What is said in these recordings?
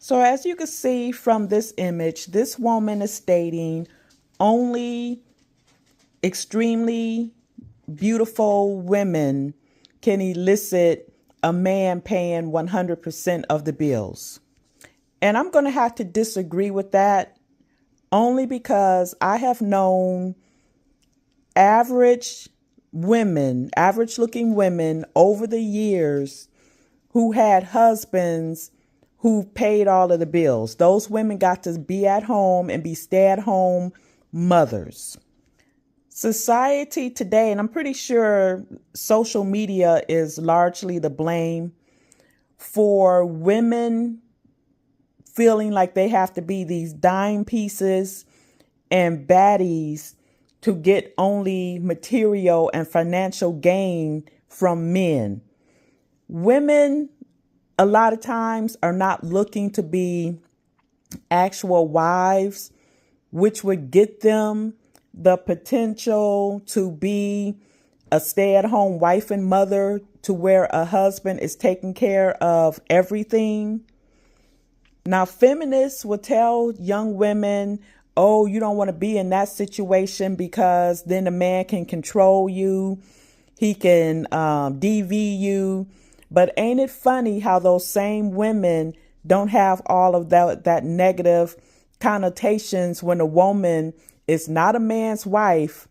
So as you can see from this image, this woman is stating only extremely beautiful women can elicit a man paying 100% of the bills. And I'm going to have to disagree with that only because I have known average women, average looking women over the years who had husbands who paid all of the bills. Those women got to be at home and be stay-at-home mothers. Society today, and I'm pretty sure social media is largely to blame for women feeling like they have to be these dime pieces and baddies to get only material and financial gain from men. Women, a lot of times, are not looking to be actual wives, which would get them the potential to be a stay-at-home wife and mother to where a husband is taking care of everything. Now, feminists will tell young women, oh, you don't want to be in that situation because then the man can control you. He can DV you. But ain't it funny how those same women don't have all of that negative connotations when a woman is not a man's wife,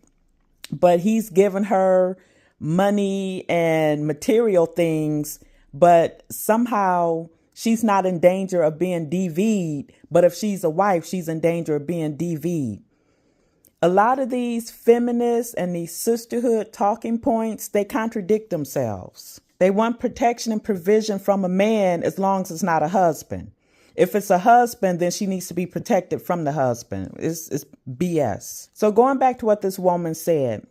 but he's given her money and material things, but somehow she's not in danger of being DV'd. But if she's a wife, she's in danger of being DV'd. A lot of these feminists and these sisterhood talking points, they contradict themselves. They want protection and provision from a man as long as it's not a husband. If it's a husband, then she needs to be protected from the husband. It's BS. So going back to what this woman said,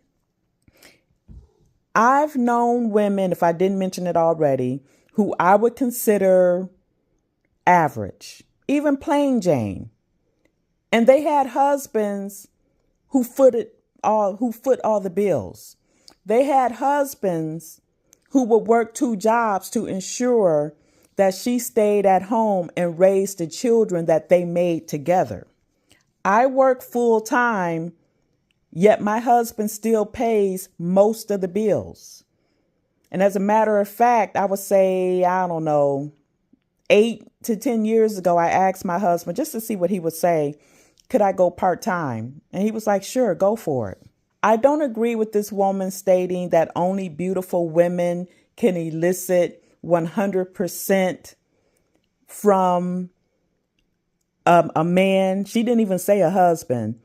I've known women, if I didn't mention it already, who I would consider average, even plain Jane. And they had husbands who foot all the bills. They had husbands who would work 2 jobs to ensure that she stayed at home and raised the children that they made together. I work full time, yet my husband still pays most of the bills. And as a matter of fact, I would say, 8 to 10 years ago, I asked my husband just to see what he would say. Could I go part-time? And he was like, sure, go for it. I don't agree with this woman stating that only beautiful women can elicit 100% from a man. She didn't even say a husband.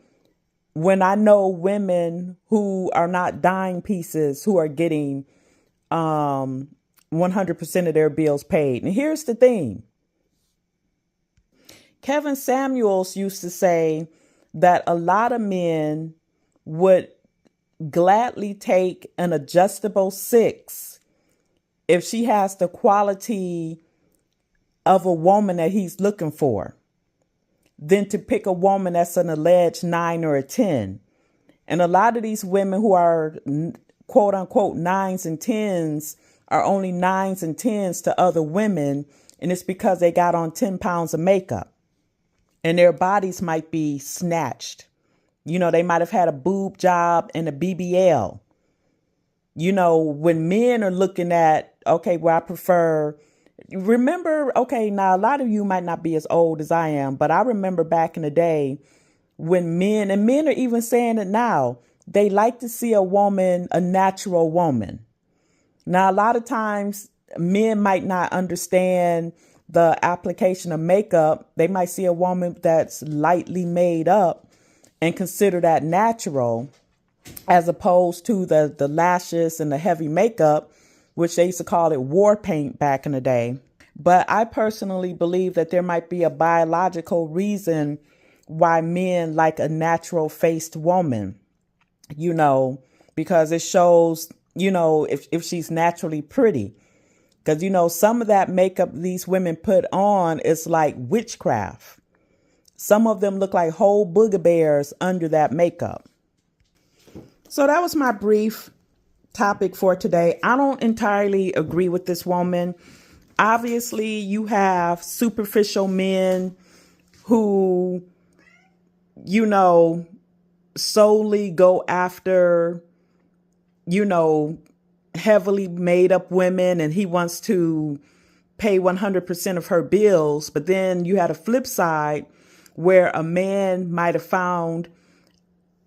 When I know women who are not dime pieces who are getting 100% of their bills paid. And here's the thing. Kevin Samuels used to say that a lot of men would gladly take an adjustable 6 if she has the quality of a woman that he's looking for, than to pick a woman that's an alleged 9 or a 10. And a lot of these women who are quote unquote 9s and 10s are only 9s and 10s to other women. And it's because they got on 10 pounds of makeup and their bodies might be snatched. You know, they might have had a boob job and a BBL. You know, when men are looking at, okay, well, I prefer, remember, okay, now a lot of you might not be as old as I am, but I remember back in the day when men, and men are even saying it now, they like to see a woman, a natural woman. Now, a lot of times men might not understand the application of makeup. They might see a woman that's lightly made up and consider that natural, as opposed to the lashes and the heavy makeup, which they used to call it war paint back in the day. But I personally believe that there might be a biological reason why men like a natural faced woman, you know, because it shows, you know, if she's naturally pretty. Because, you know, some of that makeup these women put on is like witchcraft. Some of them look like whole booger bears under that makeup. So that was my brief topic for today. I don't entirely agree with this woman. Obviously, you have superficial men who, solely go after, heavily made up women, and he wants to pay 100% of her bills. But then you had a flip side where a man might have found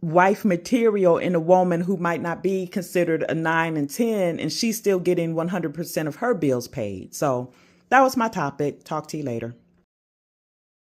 wife material in a woman who might not be considered a 9 and 10, and she's still getting 100% of her bills paid. So that was my topic. Talk to you later.